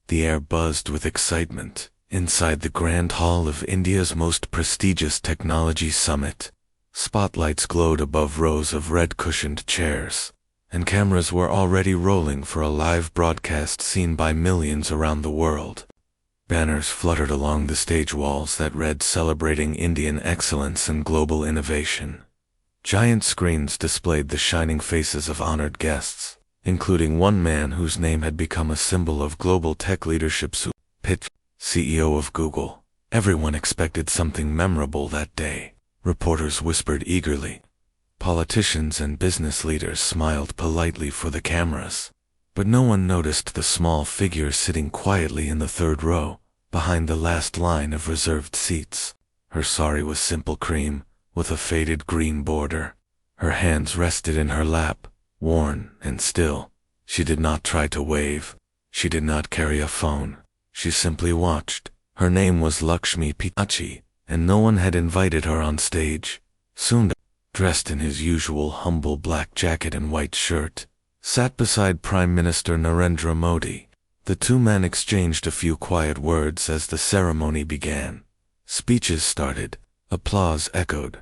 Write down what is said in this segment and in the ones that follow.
The air buzzed with excitement. Inside the Grand Hall of India's most prestigious technology summit, spotlights glowed above rows of red-cushioned chairs, and cameras were already rolling for a live broadcast seen by millions around the world. Banners fluttered along the stage walls that read "Celebrating Indian Excellence and Global Innovation." Giant screens displayed the shining faces of honored guests, including one man whose name had become a symbol of global tech leadership, Sundar Pichai, CEO of Google. Everyone expected something memorable that day. Reporters whispered eagerly. Politicians and business leaders smiled politely for the cameras. But no one noticed the small figure sitting quietly in the third row, behind the last line of reserved seats. Her sari was simple cream, with a faded green border. Her hands rested in her lap, worn and still. She did not try to wave. She did not carry a phone. She simply watched. Her name was Lakshmi Pichai, and no one had invited her on stage. Sundar, dressed in his usual humble black jacket and white shirt, sat beside Prime Minister Narendra Modi. The two men exchanged a few quiet words as the ceremony began. Speeches started. Applause echoed.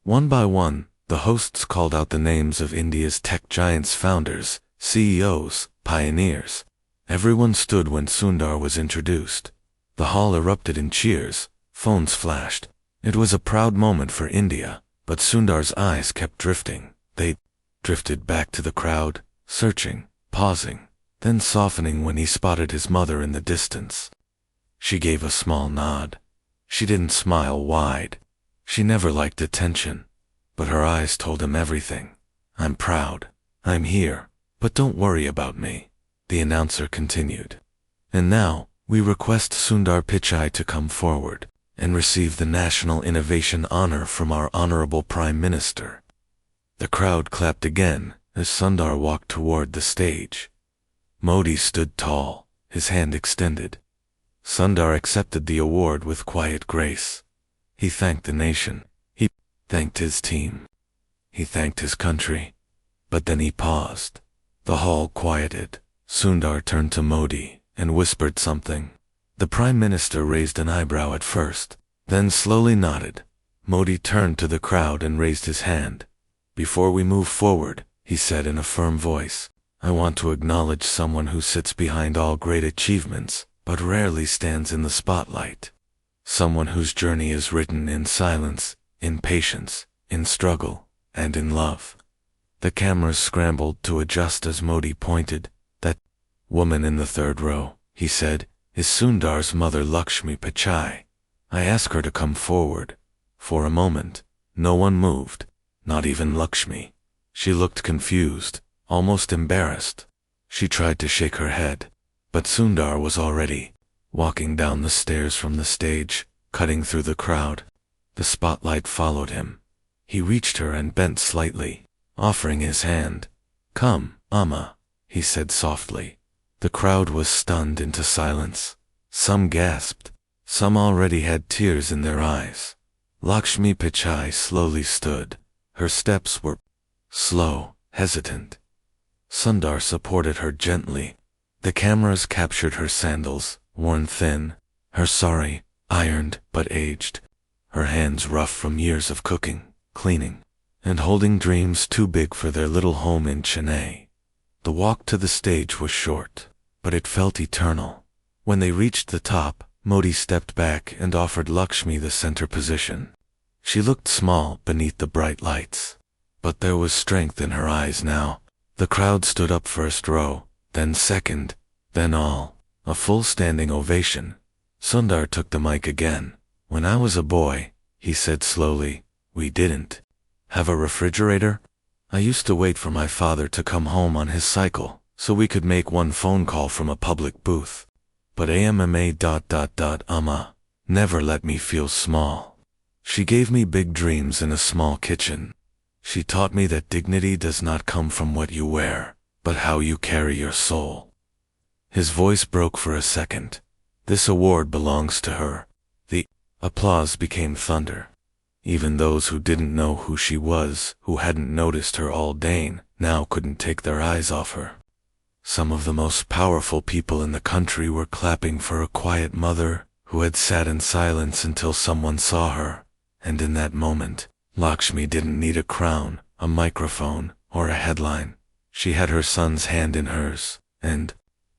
One by one, the hosts called out the names of India's tech giants' founders, CEOs, pioneers. Everyone stood when Sundar was introduced. The hall erupted in cheers. Phones flashed. It was a proud moment for India, but Sundar's eyes kept drifting. They drifted back to the crowd, searching, pausing, then softening when he spotted his mother in the distance. She gave a small nod. She didn't smile wide. She never liked attention, but her eyes told him everything. "I'm proud. I'm here, but don't worry about me," the announcer continued. "And now, we request Sundar Pichai to come forward and receive the National Innovation Honor from our Honorable Prime Minister." The crowd clapped again as Sundar walked toward the stage. Modi stood tall, his hand extended. Sundar accepted the award with quiet grace. He thanked the nation. He thanked his team. He thanked his country. But then he paused. The hall quieted. Sundar turned to Modi and whispered something. The Prime Minister raised an eyebrow at first, then slowly nodded. Modi turned to the crowd and raised his hand. "Before we move forward," he said in a firm voice, "I want to acknowledge someone who sits behind all great achievements, but rarely stands in the spotlight. Someone whose journey is written in silence, in patience, in struggle, and in love." The cameras scrambled to adjust as Modi pointed. "That woman in the third row," he said, "is Sundar's mother, Lakshmi Pichai. I ask her to come forward." For a moment, no one moved, not even Lakshmi. She looked confused, almost embarrassed. She tried to shake her head, but Sundar was already walking down the stairs from the stage, cutting through the crowd. The spotlight followed him. He reached her and bent slightly, offering his hand. "Come, amma," he said softly. The crowd was stunned into silence. Some gasped. Some already had tears in their eyes. Lakshmi Pichai slowly stood. Her steps were slow, hesitant. Sundar supported her gently. The cameras captured her sandals, worn thin, her sari, ironed but aged, her hands rough from years of cooking, cleaning, and holding dreams too big for their little home in Chennai. The walk to the stage was short, but it felt eternal. When they reached the top, Modi stepped back and offered Lakshmi the center position. She looked small beneath the bright lights, but there was strength in her eyes now. The crowd stood up first row, then second, then all. A full standing ovation. Sundar took the mic again. "When I was a boy," he said slowly, "we didn't have a refrigerator. I used to wait for my father to come home on his cycle, so we could make one phone call from a public booth. But amma never let me feel small. She gave me big dreams in a small kitchen. She taught me that dignity does not come from what you wear, but how you carry your soul." His voice broke for a second. "This award belongs to her." The applause became thunder. Even those who didn't know who she was, who hadn't noticed her all day, now couldn't take their eyes off her. Some of the most powerful people in the country were clapping for a quiet mother who had sat in silence until someone saw her. And in that moment, Lakshmi didn't need a crown, a microphone, or a headline. She had her son's hand in hers, and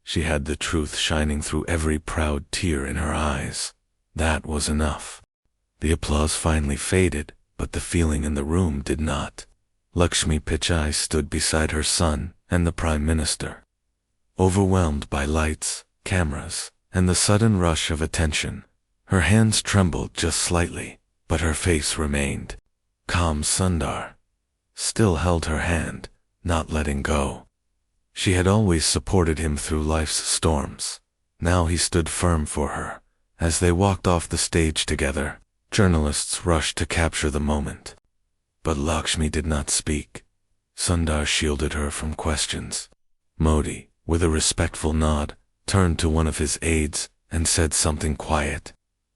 she had the truth shining through every proud tear in her eyes. That was enough. The applause finally faded, but the feeling in the room did not. Lakshmi Pichai stood beside her son and the Prime Minister. Overwhelmed by lights, cameras, and the sudden rush of attention, her hands trembled just slightly, but her face remained calm. Sundar still held her hand, not letting go. She had always supported him through life's storms. Now he stood firm for her. As they walked off the stage together, journalists rushed to capture the moment. But Lakshmi did not speak. Sundar shielded her from questions. Modi, with a respectful nod, turned to one of his aides and said something quiet.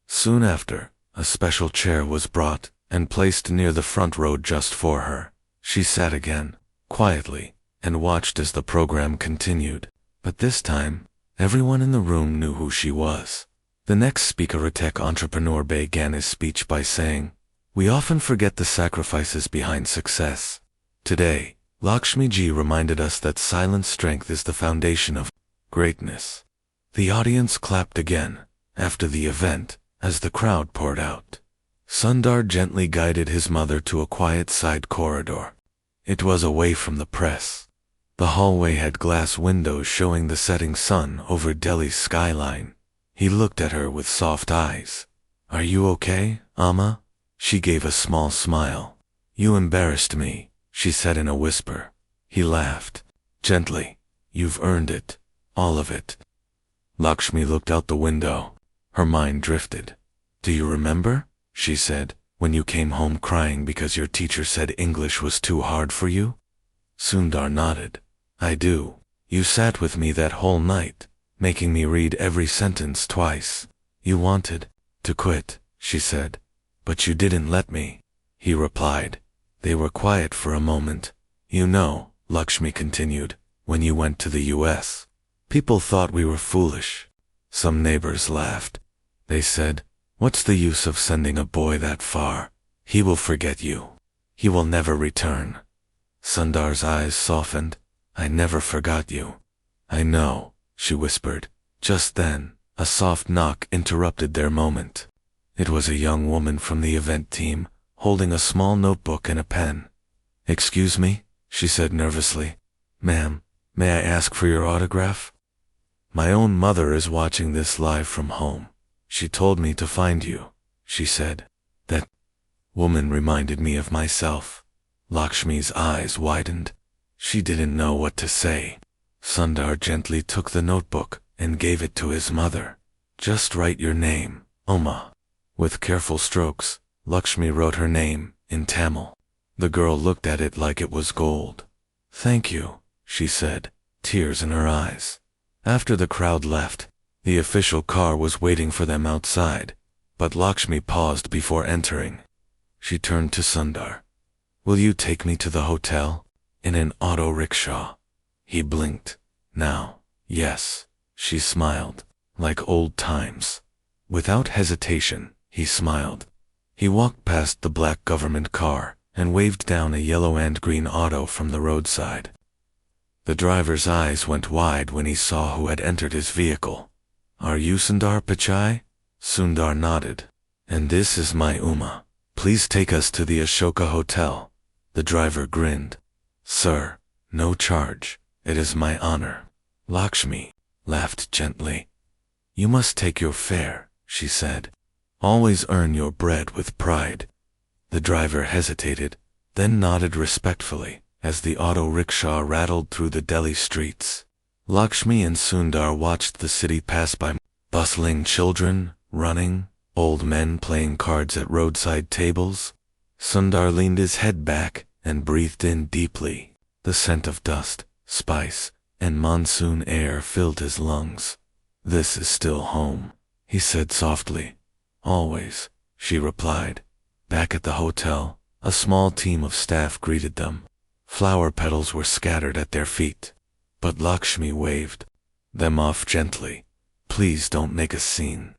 Soon after, a special chair was brought and placed near the front row just for her. She sat again, quietly, and watched as the program continued. But this time, everyone in the room knew who she was. The next speaker, a tech entrepreneur, began his speech by saying, "We often forget the sacrifices behind success. Today, Lakshmi ji reminded us that silent strength is the foundation of greatness." The audience clapped again, after the event, as the crowd poured out. Sundar gently guided his mother to a quiet side corridor. It was away from the press. The hallway had glass windows showing the setting sun over Delhi's skyline. He looked at her with soft eyes. "Are you okay, Amma?" She gave a small smile. "You embarrassed me," she said in a whisper. He laughed. Gently. "You've earned it. All of it." Lakshmi looked out the window. Her mind drifted. "Do you remember," she said, "when you came home crying because your teacher said English was too hard for you?" Sundar nodded. "I do. You sat with me that whole night, making me read every sentence twice. You wanted to quit," she said. "But you didn't let me," he replied. They were quiet for a moment. "You know," Lakshmi continued, "when you went to the US, people thought we were foolish. Some neighbors laughed. They said, 'What's the use of sending a boy that far? He will forget you. He will never return.'" Sundar's eyes softened. "I never forgot you." "I know," she whispered. Just then, a soft knock interrupted their moment. It was a young woman from the event team, holding a small notebook and a pen. "Excuse me," she said nervously. "Ma'am, may I ask for your autograph?" "My own mother is watching this live from home. She told me to find you," she said. "That woman reminded me of myself." Lakshmi's eyes widened. She didn't know what to say. Sundar gently took the notebook and gave it to his mother. "Just write your name, Amma." With careful strokes, Lakshmi wrote her name in Tamil. The girl looked at it like it was gold. "Thank you," she said, tears in her eyes. After the crowd left, the official car was waiting for them outside, but Lakshmi paused before entering. She turned to Sundar. "Will you take me to the hotel? In an auto rickshaw?" He blinked. "Now, yes." She smiled, like old times. Without hesitation, he smiled. He walked past the black government car and waved down a yellow and green auto from the roadside. The driver's eyes went wide when he saw who had entered his vehicle. "Are you Sundar Pichai?" Sundar nodded. "And this is my Uma. Please take us to the Ashoka Hotel." The driver grinned. "Sir, no charge. It is my honor." Lakshmi laughed gently. "You must take your fare," she said. "Always earn your bread with pride." The driver hesitated, then nodded respectfully as the auto rickshaw rattled through the Delhi streets. Lakshmi and Sundar watched the city pass by, bustling children, running, old men playing cards at roadside tables. Sundar leaned his head back and breathed in deeply. The scent of dust, spice, and monsoon air filled his lungs. "This is still home," he said softly. "Always," she replied. Back at the hotel, a small team of staff greeted them. Flower petals were scattered at their feet. but Lakshmi waved them off gently. Please don't make a scene.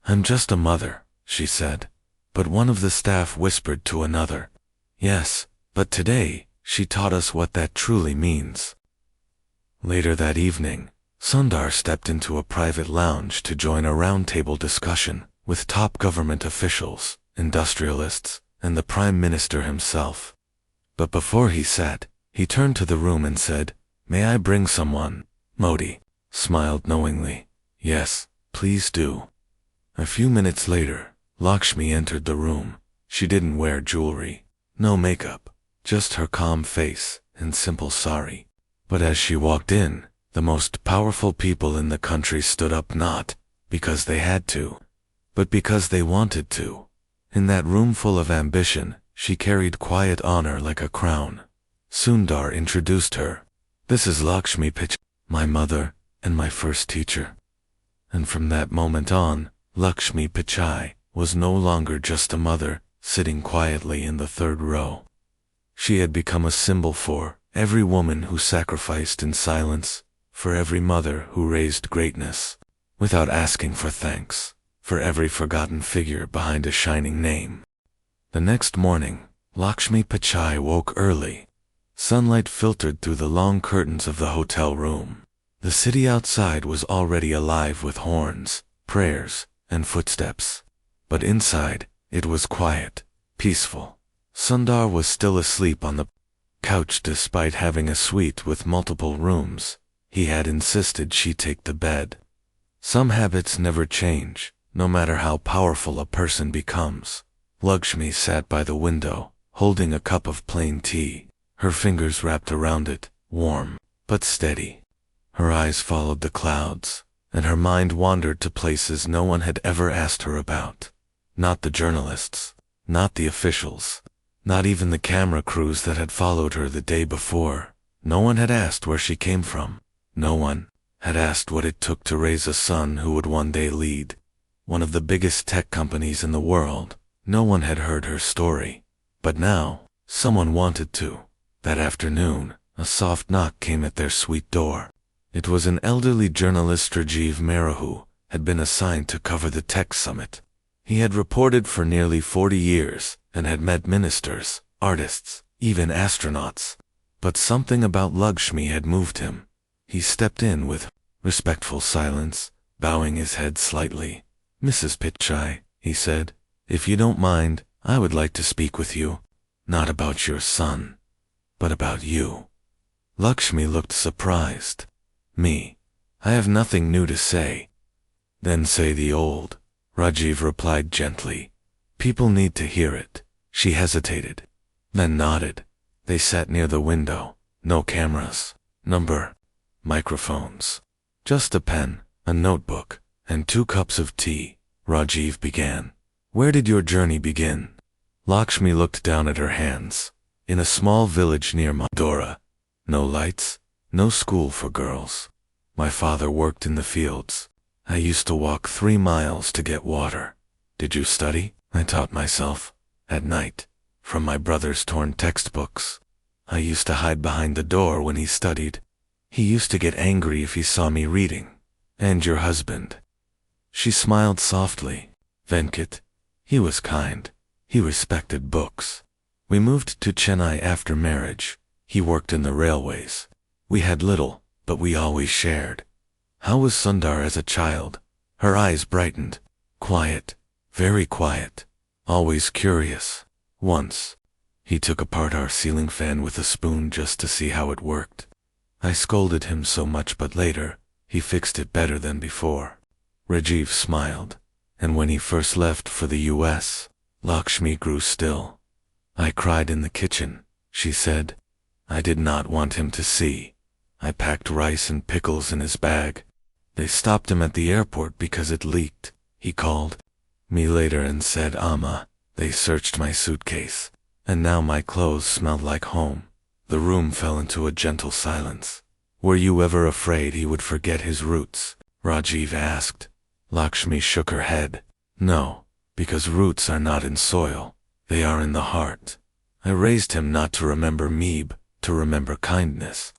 I'm just a mother, she said. But one of the staff whispered to another, yes, but today, she taught us what that truly means. Later that evening, Sundar stepped into a private lounge to join a roundtable discussion with top government officials, industrialists, and the Prime Minister himself. But before he sat, he turned to the room and said, "May I bring someone?" Modi smiled knowingly. "Yes, please do." A few minutes later, Lakshmi entered the room. She didn't wear jewelry, no makeup, just her calm face and simple sari. But as she walked in, the most powerful people in the country stood up, not because they had to, but because they wanted to. In that room full of ambition, she carried quiet honor like a crown. Sundar introduced her. "This is Lakshmi Pichai, my mother and my first teacher." And from that moment on, Lakshmi Pichai was no longer just a mother sitting quietly in the third row. She had become a symbol for every woman who sacrificed in silence, for every mother who raised greatness without asking for thanks, for every forgotten figure behind a shining name. The next morning, Lakshmi Pichai woke early. Sunlight filtered through the long curtains of the hotel room. The city outside was already alive with horns, prayers, and footsteps. But inside, it was quiet, peaceful. Sundar was still asleep on the couch despite having a suite with multiple rooms. He had insisted she take the bed. Some habits never change, no matter how powerful a person becomes. Lakshmi sat by the window, holding a cup of plain tea, her fingers wrapped around it, warm, but steady. Her eyes followed the clouds, and her mind wandered to places no one had ever asked her about. Not the journalists, not the officials, not even the camera crews that had followed her the day before. No one had asked where she came from. No one had asked what it took to raise a son who would one day lead one of the biggest tech companies in the world. No one had heard her story. But now, someone wanted to. That afternoon, a soft knock came at their suite door. It was an elderly journalist, Rajiv Mehra, who had been assigned to cover the tech summit. He had reported for nearly 40 years and had met ministers, artists, even astronauts. But something about Lakshmi had moved him. He stepped in with respectful silence, bowing his head slightly. "Mrs. Pichai," he said, "if you don't mind, I would like to speak with you. Not about your son, but about you." Lakshmi looked surprised. "Me? I have nothing new to say." "Then say the old," Rajiv replied gently. "People need to hear it." She hesitated, then nodded. They sat near the window. No cameras, microphones. Just a pen, a notebook, and 2 cups of tea. Rajiv began. "Where did your journey begin?" Lakshmi looked down at her hands. "In a small village near Madura. No lights, no school for girls. My father worked in the fields. I used to walk 3 miles to get water. Did you study? I taught myself. At night, from my brother's torn textbooks. I used to hide behind the door when he studied. He used to get angry if he saw me reading. And your husband?" She smiled softly. "Venkat. He was kind. He respected books. We moved to Chennai after marriage. He worked in the railways. We had little, but we always shared." How was Sundar as a child? Her eyes brightened. Quiet, very quiet, always curious. Once, he took apart our ceiling fan with a spoon just to see how it worked. I scolded him so much, but later, he fixed it better than before. Rajiv smiled. And when he first left for the US, Lakshmi grew still. "I cried in the kitchen," she said. "I did not want him to see. I packed rice and pickles in his bag. They stopped him at the airport because it leaked. He called me later and said, 'Amma.' They searched my suitcase, and now my clothes smelled like home." The room fell into a gentle silence. "Were you ever afraid he would forget his roots?" Rajiv asked. Lakshmi shook her head. "No, because roots are not in soil. They are in the heart. I raised him not to remember me, but to remember kindness.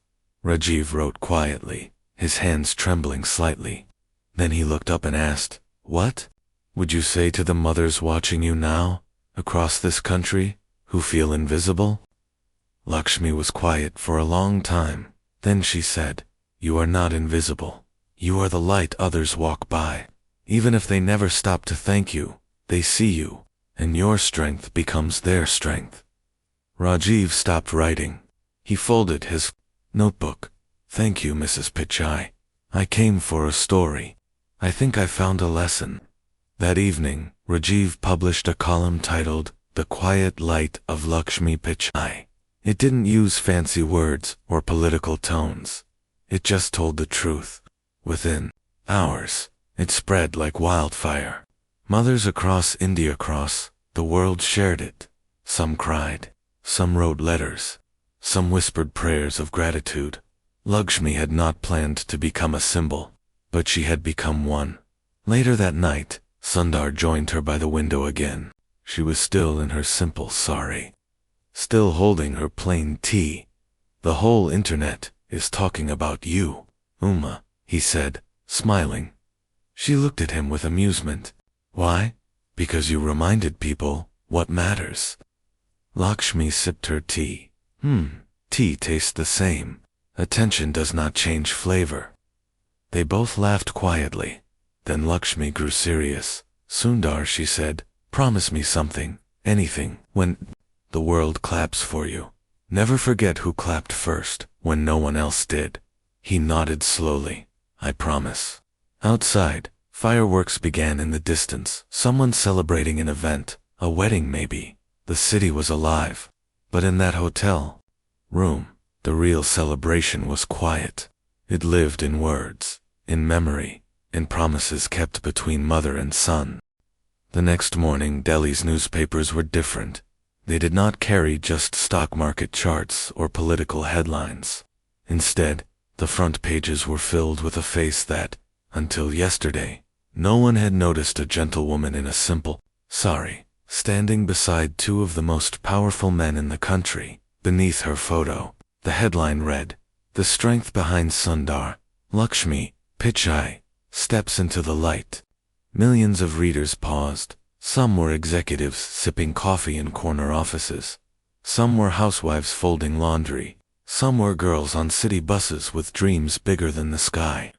Rajiv wrote quietly, his hands trembling slightly. Then he looked up and asked, "What would you say to the mothers watching you now, across this country, who feel invisible?" Lakshmi was quiet for a long time. Then she said, "You are not invisible. You are the light others walk by. Even if they never stop to thank you, they see you, and your strength becomes their strength." Rajiv stopped writing. He folded his notebook. "Thank you, Mrs. Pichai. I came for a story. I think I found a lesson." That evening, Rajiv published a column titled, "The Quiet Light of Lakshmi Pichai." It didn't use fancy words or political tones. It just told the truth. Within hours, it spread like wildfire. Mothers across India, across the world shared it. Some cried. Some wrote letters. Some whispered prayers of gratitude. Lakshmi had not planned to become a symbol, but she had become one. Later that night, Sundar joined her by the window again. She was still in her simple sari, still holding her plain tea. "The whole internet is talking about you, Amma," he said, smiling. She looked at him with amusement. "Why?" "Because you reminded people what matters." Lakshmi sipped her tea. Tea tastes the same. Attention does not change flavor." They both laughed quietly. Then Lakshmi grew serious. "Sundar," she said, "promise me something, anything, when the world claps for you. Never forget who clapped first, when no one else did." He nodded slowly. "I promise." Outside, fireworks began in the distance. Someone celebrating an event, a wedding maybe. The city was alive. But in that hotel room, the real celebration was quiet. It lived in words, in memory, in promises kept between mother and son. The next morning, Delhi's newspapers were different. They did not carry just stock market charts or political headlines. Instead, the front pages were filled with a face that, until yesterday, no one had noticed: a gentlewoman in a simple sari, standing beside two of the most powerful men in the country. Beneath her photo, the headline read, "The strength behind Sundar, Lakshmi Pichai, steps into the light." Millions of readers paused. Some were executives sipping coffee in corner offices. Some were housewives folding laundry. Some were girls on city buses with dreams bigger than the sky.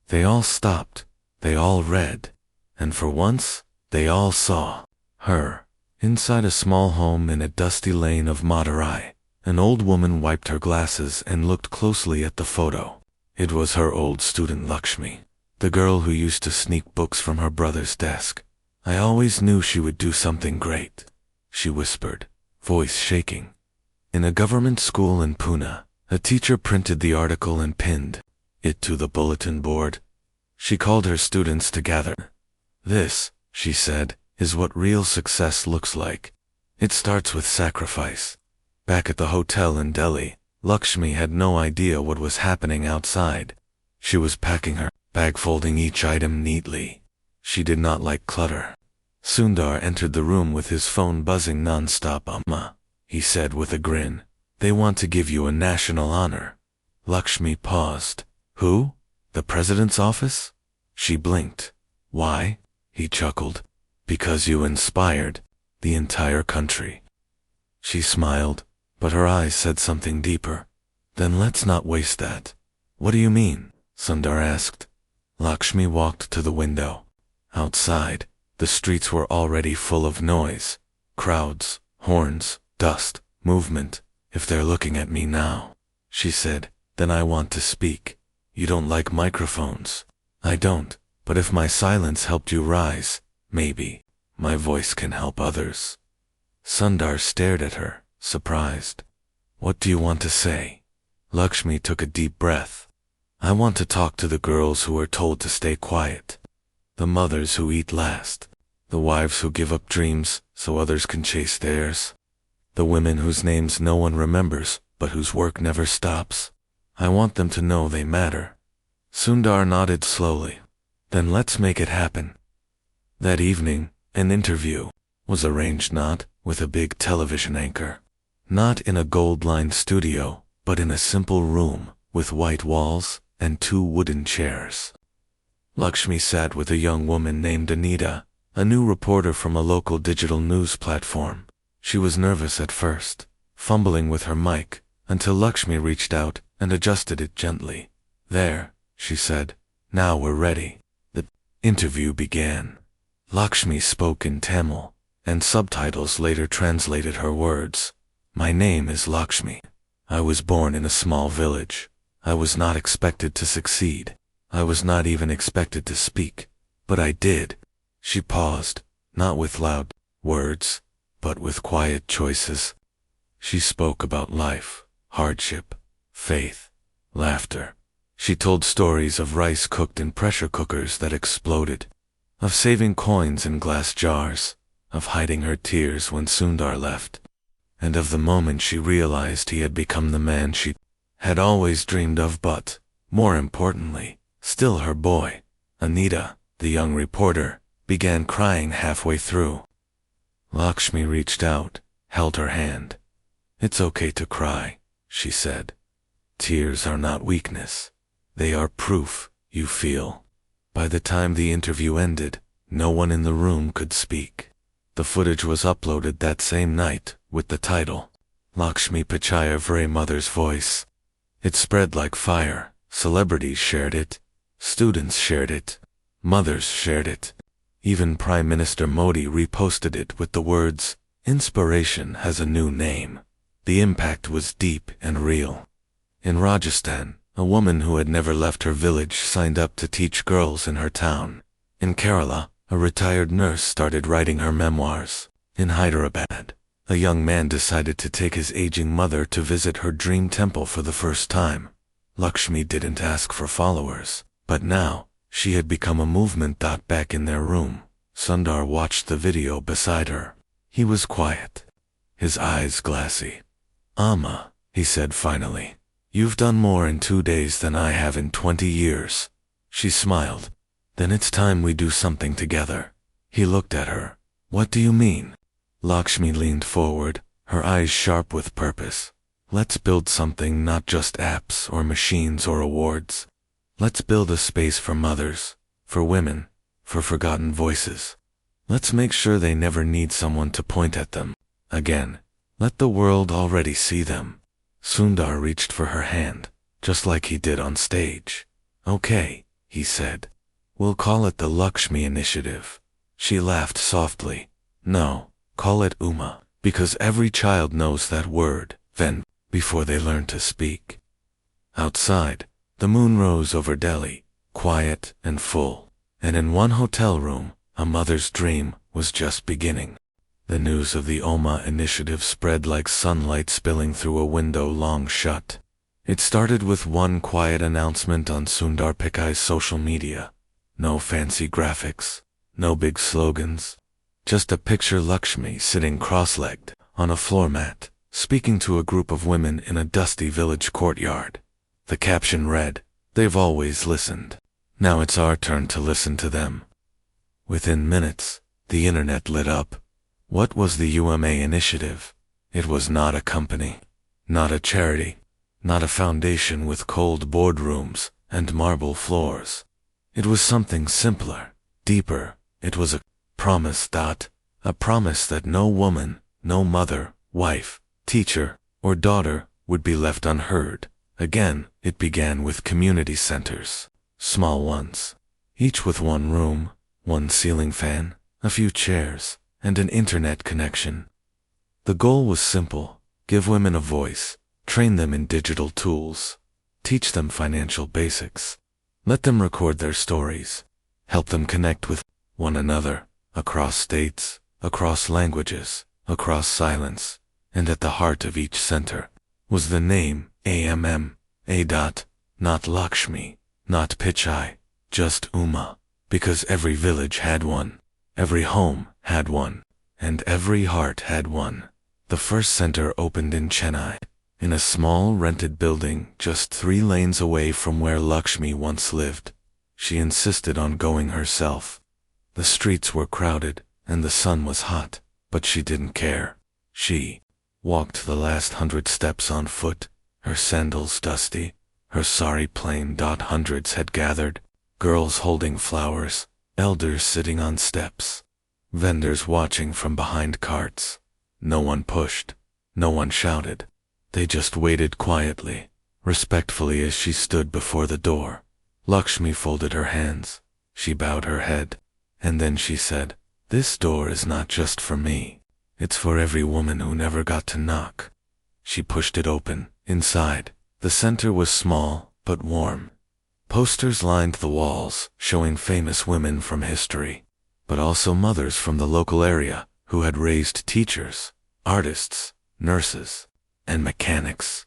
They all stopped. They all read. And for once, they all saw her. Inside a small home in a dusty lane of Madurai, an old woman wiped her glasses and looked closely at the photo. It was her old student Lakshmi, the girl who used to sneak books from her brother's desk. "I always knew she would do something great," she whispered, voice shaking. In a government school in Pune, a teacher printed the article and pinned it to the bulletin board. She called her students together. "This," she said, "is what real success looks like. It starts with sacrifice." Back at the hotel in Delhi, Lakshmi had no idea what was happening outside. She was packing her bag, folding each item neatly. She did not like clutter. Sundar entered the room with his phone buzzing non-stop. "Amma," he said with a grin, "they want to give you a national honor." Lakshmi paused. "Who? The president's office?" She blinked. "Why?" He chuckled. "Because you inspired the entire country." She smiled, but her eyes said something deeper. "Then let's not waste that." "What do you mean?" Sundar asked. Lakshmi walked to the window. Outside, the streets were already full of noise. Crowds, horns, dust, movement. "If they're looking at me now," she said, "then I want to speak. You don't like microphones." "I don't, but if my silence helped you rise, maybe my voice can help others." Sundar stared at her, surprised. "What do you want to say?" Lakshmi took a deep breath. "I want to talk to the girls who are told to stay quiet. The mothers who eat last. The wives who give up dreams so others can chase theirs. The women whose names no one remembers, but whose work never stops. I want them to know they matter." Sundar nodded slowly. "Then let's make it happen." That evening, an interview was arranged, not with a big television anchor, not in a gold-lined studio, but in a simple room with white walls and 2 wooden chairs. Lakshmi sat with a young woman named Anita, a new reporter from a local digital news platform. She was nervous at first, fumbling with her mic, until Lakshmi reached out and adjusted it gently. "There," she said. "Now we're ready." The interview began. Lakshmi spoke in Tamil, and subtitles later translated her words. "My name is Lakshmi. I was born in a small village. I was not expected to succeed. I was not even expected to speak, but I did." She paused, not with loud words, but with quiet choices. She spoke about life, hardship, faith, laughter. She told stories of rice cooked in pressure cookers that exploded, of saving coins in glass jars, of hiding her tears when Sundar left, and of the moment she realized he had become the man she had always dreamed of, but, more importantly, still her boy. Anita, the young reporter, began crying halfway through. Lakshmi reached out, held her hand. "It's okay to cry," she said. "Tears are not weakness. They are proof you feel." By the time the interview ended, no one in the room could speak. The footage was uploaded that same night, with the title, "Lakshmi Pichai, Every Mother's Voice." It spread like fire. Celebrities shared it. Students shared it. Mothers shared it. Even Prime Minister Modi reposted it with the words, "Inspiration has a new name." The impact was deep and real. In Rajasthan, a woman who had never left her village signed up to teach girls in her town. In Kerala, a retired nurse started writing her memoirs. In Hyderabad, a young man decided to take his aging mother to visit her dream temple for the first time. Lakshmi didn't ask for followers, but now, she had become a movement. Back in their room, Sundar watched the video beside her. He was quiet, his eyes glassy. "Amma," he said finally, "you've done more in 2 days than I have in 20 years. She smiled. "Then it's time we do something together." He looked at her. "What do you mean?" Lakshmi leaned forward, her eyes sharp with purpose. "Let's build something, not just apps or machines or awards. Let's build a space for mothers, for women, for forgotten voices. Let's make sure they never need someone to point at them again. Let the world already see them." Sundar reached for her hand, just like he did on stage. "Okay," he said. "We'll call it the Lakshmi Initiative." She laughed softly. "No, call it Uma, because every child knows that word, then, before they learn to speak." Outside, the moon rose over Delhi, quiet and full, and in one hotel room, a mother's dream was just beginning. The news of the Amma initiative spread like sunlight spilling through a window long shut. It started with one quiet announcement on Sundar Pichai's social media. No fancy graphics, no big slogans. Just a picture Lakshmi sitting cross-legged on a floor mat, speaking to a group of women in a dusty village courtyard. The caption read, "They've always listened. Now it's our turn to listen to them." Within minutes, the internet lit up. What was the UMA initiative? It was not a company, not a charity, not a foundation with cold boardrooms and marble floors. It was something simpler, deeper. It was a promise. A promise that no woman, no mother, wife, teacher, or daughter would be left unheard. Again, it began with community centers, small ones, each with one room, one ceiling fan, a few chairs, and an internet connection. The goal was simple: give women a voice, train them in digital tools, teach them financial basics, let them record their stories, help them connect with one another, across states, across languages, across silence, and at the heart of each center was the name, not Lakshmi, not Pichai, just Uma, because every village had one. Every home had one, and every heart had one. The first center opened in Chennai, in a small rented building just 3 lanes away from where Lakshmi once lived. She insisted on going herself. The streets were crowded, and the sun was hot, but she didn't care. She walked the last 100 steps on foot, her sandals dusty, Her sari plain. Hundreds had gathered, girls holding flowers, elders sitting on steps, vendors watching from behind carts. No one pushed, no one shouted. They just waited quietly, respectfully as she stood before the door. Lakshmi folded her hands. She bowed her head, and then she said, "This door is not just for me. It's for every woman who never got to knock." She pushed it open. Inside, the center was small, but warm. Posters lined the walls, showing famous women from history, but also mothers from the local area who had raised teachers, artists, nurses, and mechanics.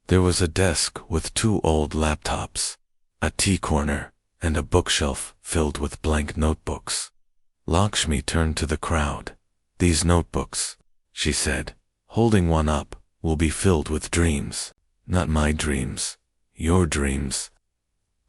There was a desk with 2 old laptops, a tea corner, and a bookshelf filled with blank notebooks. Lakshmi turned to the crowd. "These notebooks," she said, holding one up, "will be filled with dreams. Not my dreams, your dreams."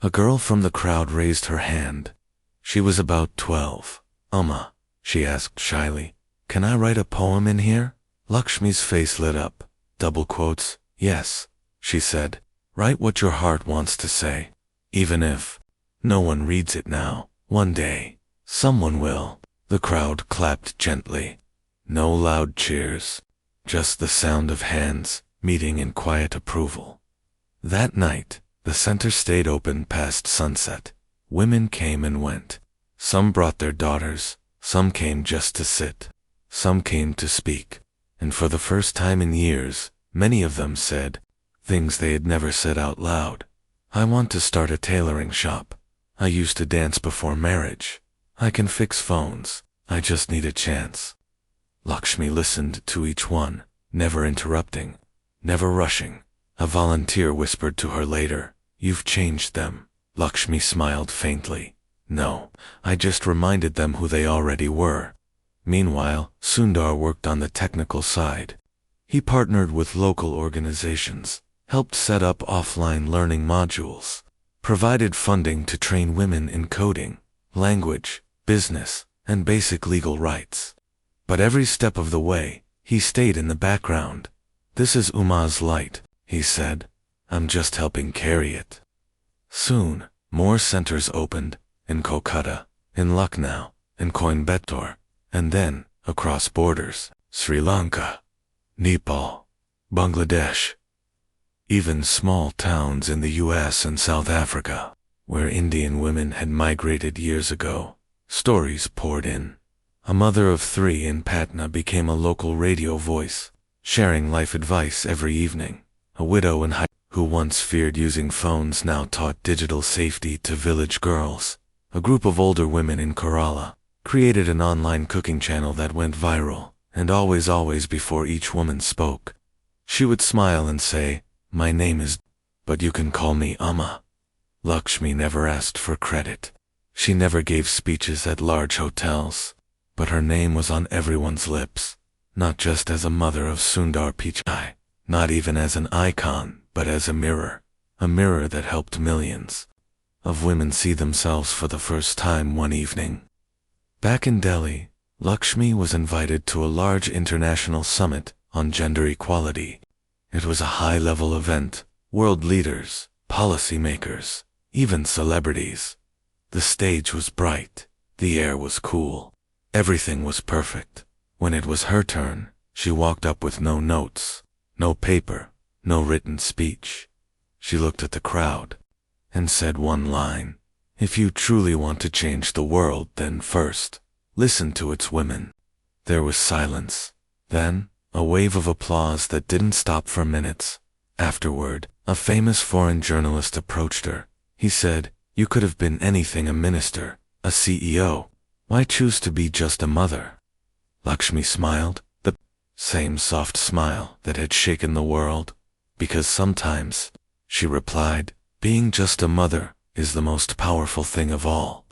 A girl from the crowd raised her hand. She was about 12. "Amma," she asked shyly, "can I write a poem in here?" Lakshmi's face lit up. Double quotes. "Yes," she said. "Write what your heart wants to say. Even if no one reads it now, one day, someone will." The crowd clapped gently. No loud cheers, just the sound of hands meeting in quiet approval. That night, the center stayed open past sunset. Women came and went. Some brought their daughters, some came just to sit, some came to speak, and for the first time in years, many of them said things they had never said out loud. "I want to start a tailoring shop. I used to dance before marriage. I can fix phones. I just need a chance." Lakshmi listened to each one, never interrupting, never rushing. A volunteer whispered to her later, "You've changed them." Lakshmi smiled faintly. "No, I just reminded them who they already were." Meanwhile, Sundar worked on the technical side. He partnered with local organizations, helped set up offline learning modules, provided funding to train women in coding, language, business, and basic legal rights. But every step of the way, he stayed in the background. "This is Amma's light," he said. "I'm just helping carry it." Soon, more centers opened, in Kolkata, in Lucknow, in Coimbatore, and then, across borders, Sri Lanka, Nepal, Bangladesh, even small towns in the US and South Africa, where Indian women had migrated years ago. Stories poured in. A mother of 3 in Patna became a local radio voice, sharing life advice every evening. A widow in who once feared using phones now taught digital safety to village girls. A group of older women in Kerala created an online cooking channel that went viral, and always before each woman spoke, she would smile and say, "My name is, but you can call me Amma." Lakshmi never asked for credit. She never gave speeches at large hotels, but her name was on everyone's lips, not just as a mother of Sundar Pichai, not even as an icon, but as a mirror that helped millions of women see themselves for the first time one evening. Back in Delhi, Lakshmi was invited to a large international summit on gender equality. It was a high-level event, world leaders, policymakers, even celebrities. The stage was bright, the air was cool, everything was perfect. When it was her turn, she walked up with no notes, no paper, no written speech. She looked at the crowd and said one line, "If you truly want to change the world, then first, listen to its women." There was silence. Then, a wave of applause that didn't stop for minutes. Afterward, a famous foreign journalist approached her. He said, "You could have been anything, a minister, a CEO. Why choose to be just a mother?" Lakshmi smiled, the same soft smile that had shaken the world. "Because sometimes," she replied, "being just a mother is the most powerful thing of all."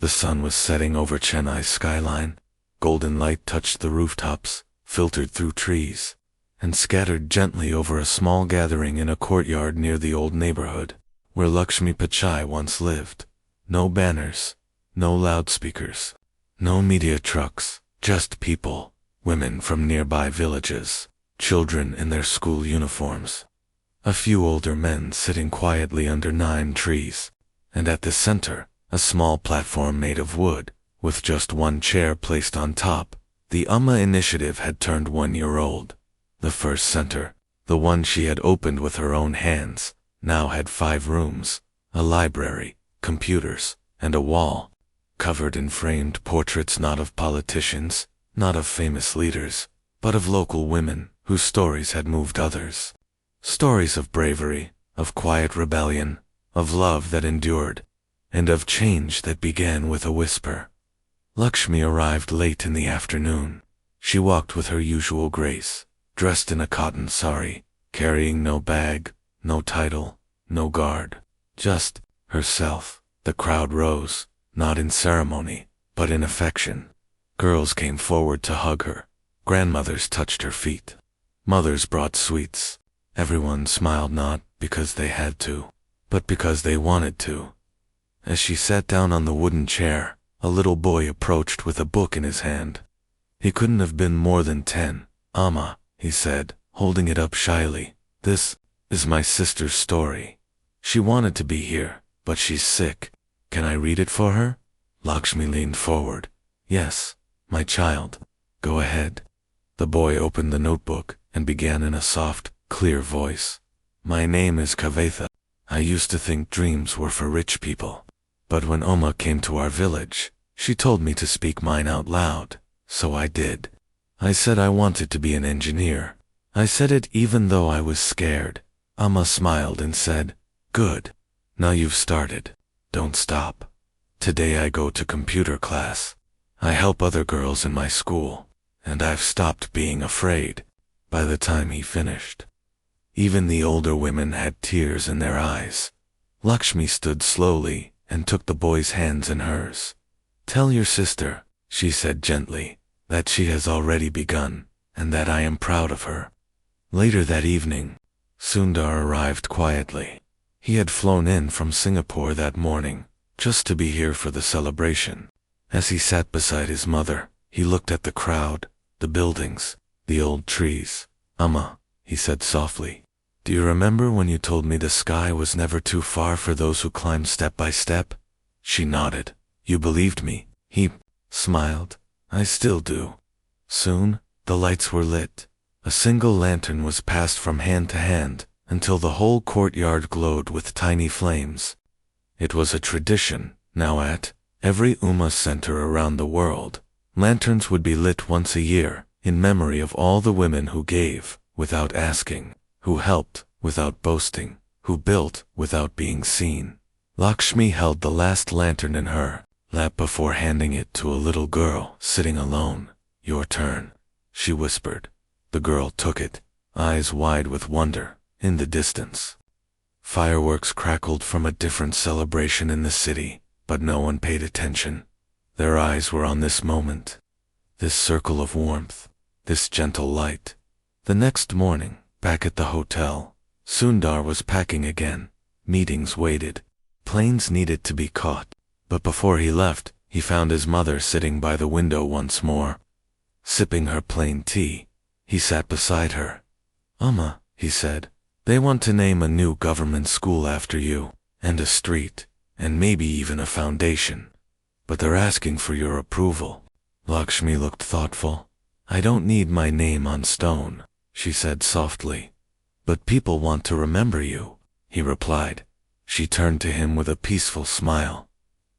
The sun was setting over Chennai's skyline. Golden light touched the rooftops, filtered through trees, and scattered gently over a small gathering in a courtyard near the old neighborhood, where Lakshmi Pichai once lived. No banners, no loudspeakers, no media trucks, just people, women from nearby villages, children in their school uniforms. a few older men sitting quietly under 9 trees, and at the center, a small platform made of wood, with just one chair placed on top. The Amma initiative had turned 1 year old. The first center, the one she had opened with her own hands, now had 5 rooms, a library, computers, and a wall, covered in framed portraits not of politicians, not of famous leaders, but of local women whose stories had moved others. Stories of bravery, of quiet rebellion, of love that endured, and of change that began with a whisper. Lakshmi arrived late in the afternoon. She walked with her usual grace, dressed in a cotton sari, carrying no bag, no title, no guard, just herself. The crowd rose, not in ceremony, but in affection. Girls came forward to hug her. Grandmothers touched her feet. Mothers brought sweets. Everyone smiled not because they had to, but because they wanted to. As she sat down on the wooden chair, a little boy approached with a book in his hand. He couldn't have been more than 10. "Amma," he said, holding it up shyly, "this is my sister's story. She wanted to be here, but she's sick. Can I read it for her?" Lakshmi leaned forward. "Yes, my child. Go ahead." The boy opened the notebook and began in a soft, clear voice. "My name is Kavetha. I used to think dreams were for rich people. But when Oma came to our village, she told me to speak mine out loud, so I did. I said I wanted to be an engineer. I said it even though I was scared." Amma smiled and said, "Good. Now you've started. Don't stop. Today I go to computer class. I help other girls in my school, and I've stopped being afraid." By the time he finished, even the older women had tears in their eyes. Lakshmi stood slowly and took the boy's hands in hers. "Tell your sister," she said gently, "that she has already begun, and that I am proud of her." Later that evening, Sundar arrived quietly. He had flown in from Singapore that morning, just to be here for the celebration. As he sat beside his mother, he looked at the crowd, the buildings, the old trees. "Amma," he said softly, "do you remember when you told me the sky was never too far for those who climb step by step?" She nodded. "You believed me." He smiled. "I still do." Soon, the lights were lit. A single lantern was passed from hand to hand, until the whole courtyard glowed with tiny flames. It was a tradition, now at every Ummah center around the world. Lanterns would be lit once a year, in memory of all the women who gave, without asking, who helped, without boasting, who built, without being seen. Lakshmi held the last lantern in her lap before handing it to a little girl sitting alone. "Your turn," she whispered. The girl took it, eyes wide with wonder. In the distance, fireworks crackled from a different celebration in the city, but no one paid attention. Their eyes were on this moment, this circle of warmth, this gentle light. The next morning, back at the hotel, Sundar was packing again. Meetings waited. Planes needed to be caught. But before he left, he found his mother sitting by the window once more, sipping her plain tea. He sat beside her. "Amma," he said, "they want to name a new government school after you, and a street, and maybe even a foundation. But they're asking for your approval." Lakshmi looked thoughtful. "I don't need my name on stone," she said softly. "But people want to remember you," he replied. She turned to him with a peaceful smile.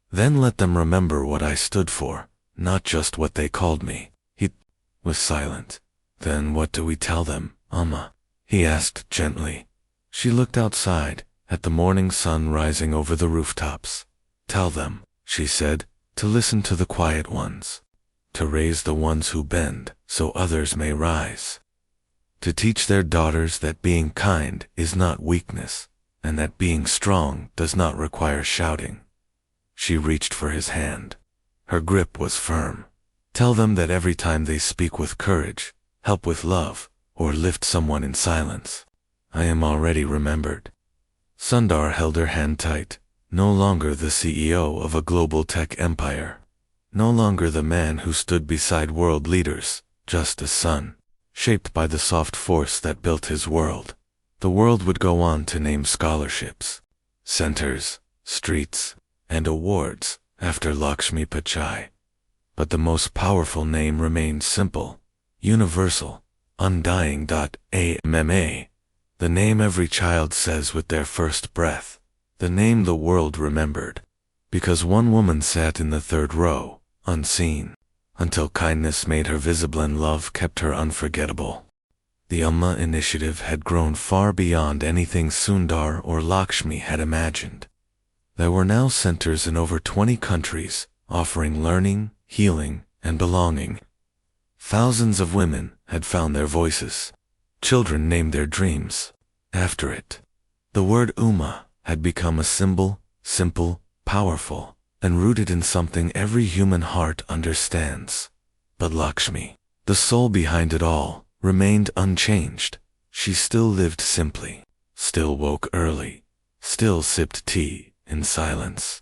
"Then let them remember what I stood for, not just what they called me." He was silent. "Then what do we tell them, Amma?" he asked gently. She looked outside, at the morning sun rising over the rooftops. "Tell them," she said, "to listen to the quiet ones, to raise the ones who bend so others may rise, to teach their daughters that being kind is not weakness, and that being strong does not require shouting." She reached for his hand. Her grip was firm. "Tell them that every time they speak with courage, help with love, or lift someone in silence, I am already remembered." Sundar held her hand tight, no longer the CEO of a global tech empire, no longer the man who stood beside world leaders, just a son, shaped by the soft force that built his world. the world would go on to name scholarships, centers, streets, and awards after Lakshmi Pichai. But the most powerful name remained simple, universal, undying. Amma, the name every child says with their first breath, the name the world remembered, because one woman sat in the third row, unseen, until kindness made her visible and love kept her unforgettable. The Amma initiative had grown far beyond anything Sundar or Lakshmi had imagined. There were now centers in over 20 countries, offering learning, healing, and belonging. Thousands of women had found their voices. Children named their dreams after it. The word Amma had become a symbol, simple, powerful, and rooted in something every human heart understands. But Lakshmi, the soul behind it all, remained unchanged. She still lived simply, still woke early, still sipped tea in silence,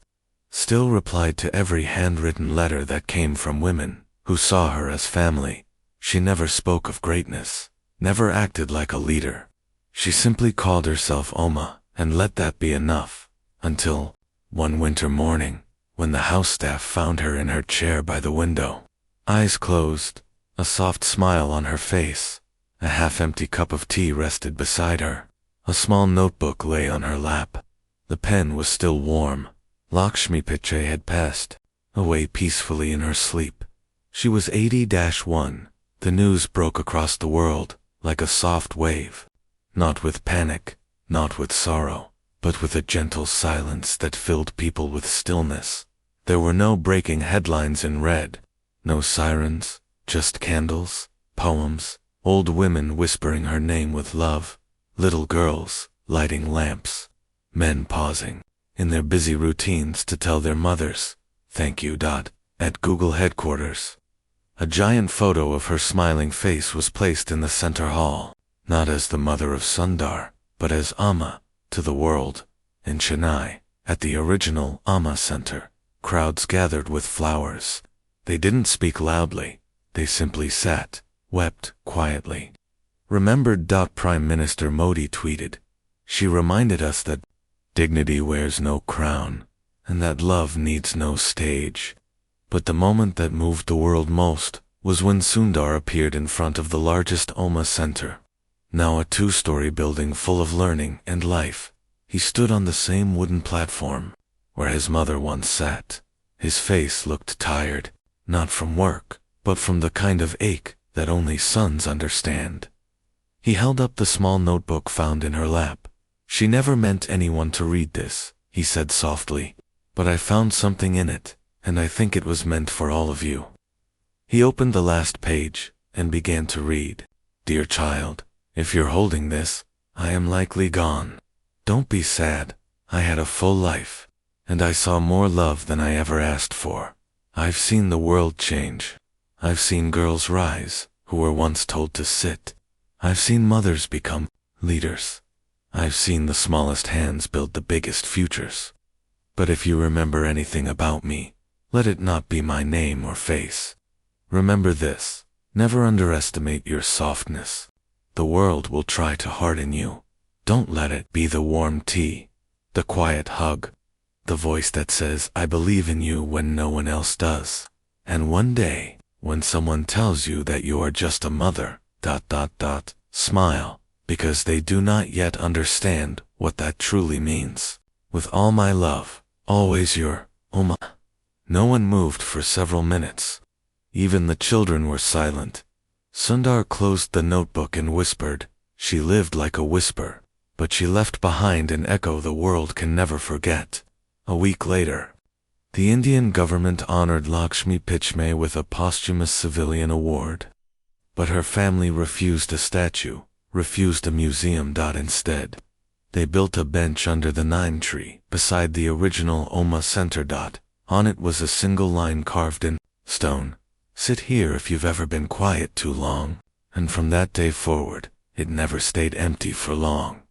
still replied to every handwritten letter that came from women who saw her as family. She never spoke of greatness, never acted like a leader. She simply called herself Amma, and let that be enough, until, one winter morning, when the house staff found her in her chair by the window, eyes closed, a soft smile on her face, a half-empty cup of tea rested beside her, a small notebook lay on her lap. The pen was still warm. Lakshmi Pichai had passed away peacefully in her sleep. She was 80-1. The news broke across the world like a soft wave, not with panic, not with sorrow, but with a gentle silence that filled people with stillness. There were no breaking headlines in red, no sirens, just candles, poems, old women whispering her name with love, little girls lighting lamps, men pausing in their busy routines to tell their mothers, "Thank you." At Google headquarters, a giant photo of her smiling face was placed in the center hall, not as the mother of Sundar, but as Amma to the world. In Chennai, at the original Amma Center, crowds gathered with flowers. They didn't speak loudly. They simply sat, wept quietly. Remembered. Prime Minister Modi tweeted, "She reminded us that dignity wears no crown, and that love needs no stage." But the moment that moved the world most was when Sundar appeared in front of the largest Amma Center, now a 2-story building full of learning and life. He stood on the same wooden platform where his mother once sat. His face looked tired, not from work, but from the kind of ache that only sons understand. He held up the small notebook found in her lap. "She never meant anyone to read this," he said softly, "but I found something in it, and I think it was meant for all of you." He opened the last page and began to read. "Dear child, if you're holding this, I am likely gone. Don't be sad. I had a full life, and I saw more love than I ever asked for. I've seen the world change. I've seen girls rise who were once told to sit. I've seen mothers become leaders. I've seen the smallest hands build the biggest futures. But if you remember anything about me, let it not be my name or face. Remember this: never underestimate your softness. The world will try to harden you. Don't let it be the warm tea, the quiet hug, the voice that says, 'I believe in you' when no one else does. And one day, when someone tells you that you are just a mother, smile, because they do not yet understand what that truly means. With all my love, always your Amma." No one moved for several minutes. Even the children were silent. Sundar closed the notebook and whispered, "She lived like a whisper, but she left behind an echo the world can never forget." A week later, the Indian government honored Lakshmi Pichai with a posthumous civilian award. But her family refused a statue, refused a museum. Instead, they built a bench under the Nine tree, beside the original Amma Center. On it was a single line carved in stone: "Sit here if you've ever been quiet too long." And from that day forward, it never stayed empty for long.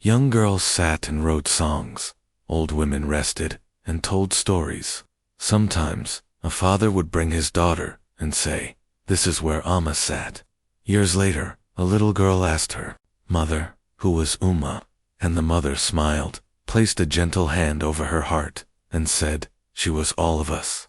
Young girls sat and wrote songs. Old women rested and told stories. Sometimes, a father would bring his daughter and say, "This is where Amma sat." Years later, a little girl asked her, "Mother, who was Umma, and the mother smiled, placed a gentle hand over her heart, and said, "She was all of us."